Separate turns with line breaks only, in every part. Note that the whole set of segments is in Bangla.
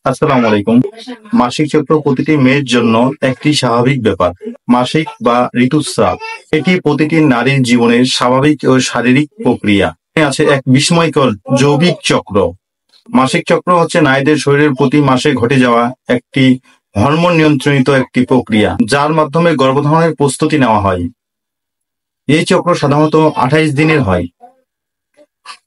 আসসালামু আলাইকুম। মাসিক চক্র প্রতিটি মেয়ের জন্য একটি স্বাভাবিক ব্যাপার। মাসিক বা ঋতুস্রাব এটি প্রতিটি নারীর জীবনের স্বাভাবিক ও শারীরিক প্রক্রিয়া। এখানে আছে এক বিস্ময়কর যৌগিক চক্র। মাসিক চক্র হচ্ছে নারীদের শরীরের প্রতি মাসে ঘটে যাওয়া একটি হরমোন নিয়ন্ত্রিত একটি প্রক্রিয়া, যার মাধ্যমে গর্ভধারণের প্রস্তুতি নেওয়া হয়। এই চক্র সাধারণত 28 দিনের হয়,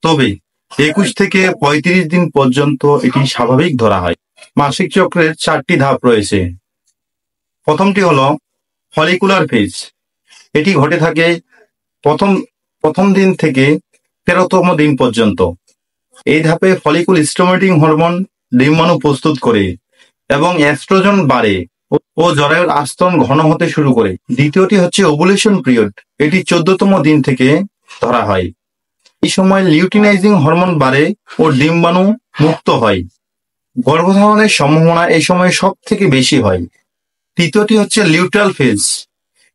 তবে 21 থেকে 35 দিন পর্যন্ত এটি স্বাভাবিক ধরা হয়। মাসিক চক্রের 4টি ধাপ রয়েছে। প্রথমটি হলো ফলিকুলার ফেজ। এটি ঘটে থাকে প্রথম প্রথম দিন থেকে 13তম দিন পর্যন্ত। এই ধাপে ফলিকুল স্টিমুলেটিং হরমোন ডিম্বাণু প্রস্তুত করে এবং এস্ট্রোজেন বাড়ে ও জরায়ুর আস্তরণ ঘন হতে শুরু করে। দ্বিতীয়টি হচ্ছে ওভুলেশন পিরিয়ড। এটি 14তম দিন থেকে ধরা হয়। এই সময় লিউটিনাইজিং হরমোন বাড়ে ও ডিম্বাণু মুক্ত হয়। গর্ভধারণের সম্ভাবনা এই সময় সব থেকে বেশি হয়। তৃতীয়টি হচ্ছে লিউট্রাল ফেজ।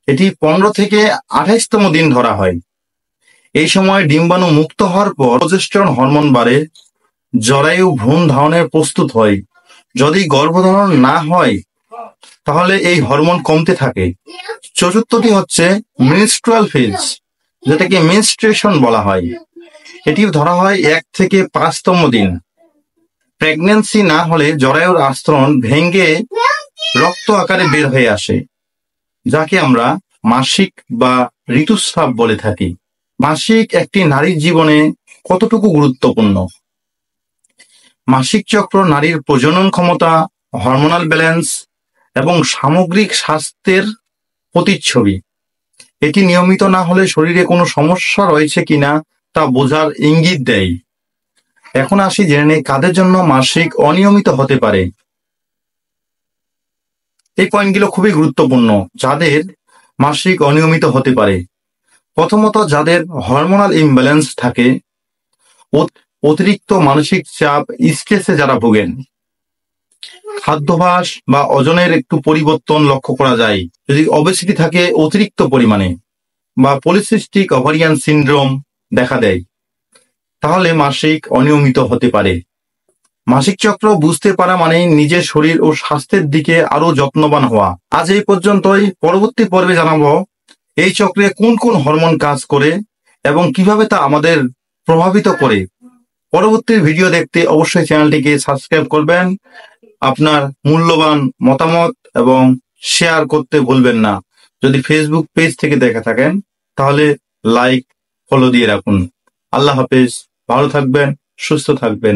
এটি 15 থেকে 28তম দিন ধরা হয়। এই সময় ডিম্বাণু মুক্ত হওয়ার পর প্রজেস্টেরন হরমোন বাড়ে, জরায়ু ভ্রূণ ধারণের প্রস্তুত হয়। যদি গর্ভধারণ না হয় তাহলে এই হরমোন কমতে থাকে। চতুর্থটি হচ্ছে মেনস্ট্রুয়াল ফেজ, যেটাকে মেনস্ট্রুয়েশন বলা হয়। এটি ধরা হয় 1 থেকে 5তম দিন। প্রেগন্যান্সি না হলে জরায়ুর আস্তরণ ভেঙে রক্ত আকারে বের হয়ে আসে, যাকে আমরা মাসিক বা ঋতুস্রাব বলে থাকি। মাসিক একটি নারীর জীবনে কতটুকু গুরুত্বপূর্ণ? মাসিক চক্র নারীর প্রজনন ক্ষমতা, হরমোনাল ব্যালেন্স এবং সামগ্রিক স্বাস্থ্যের প্রতিচ্ছবি। এটি নিয়মিত না হলে শরীরে কোনো সমস্যা রয়েছে কিনা তা বোঝার ইঙ্গিত দেয়। এখন আসি জেনে নেই কাদের জন্য মাসিক অনিয়মিত হতে পারে। এই পয়েন্টগুলো খুবই গুরুত্বপূর্ণ যাদের মাসিক অনিয়মিত হতে পারে। প্রথমত, যাদের হরমোনাল ইমব্যালেন্স থাকে, অতিরিক্ত মানসিক চাপ, স্ট্রেসে যারা ভোগেন, খাদ্যাভ্যাস বা ওজনের একটু পরিবর্তন লক্ষ্য করা যায়, যদি ওবেসিটি থাকে অতিরিক্ত পরিমাণে বা পলিসিস্টিক ওভারিয়ান সিনড্রোম দেখা দেয়, তাহলে মাসিক অনিয়মিত হতে পারে। মাসিক চক্র বুঝতে পারা মানে নিজের শরীর ও স্বাস্থ্যের দিকে আরো যত্নবান হওয়া। আজ এই পর্যন্তই। পরবর্তী পর্বে জানাবো এই চক্রে কোন কোন হরমোন কাজ করে এবং কিভাবে তা আমাদের প্রভাবিত করে। পরবর্তী ভিডিও দেখতে অবশ্যই চ্যানেলটিকে সাবস্ক্রাইব করবেন। আপনার মূল্যবান মতামত এবং শেয়ার করতে ভুলবেন না। যদি ফেসবুক পেজ থেকে দেখে থাকেন তাহলে লাইক, ফলো দিয়ে রাখুন। আল্লাহ হাফেজ। ভালো থাকবেন, সুস্থ থাকবেন।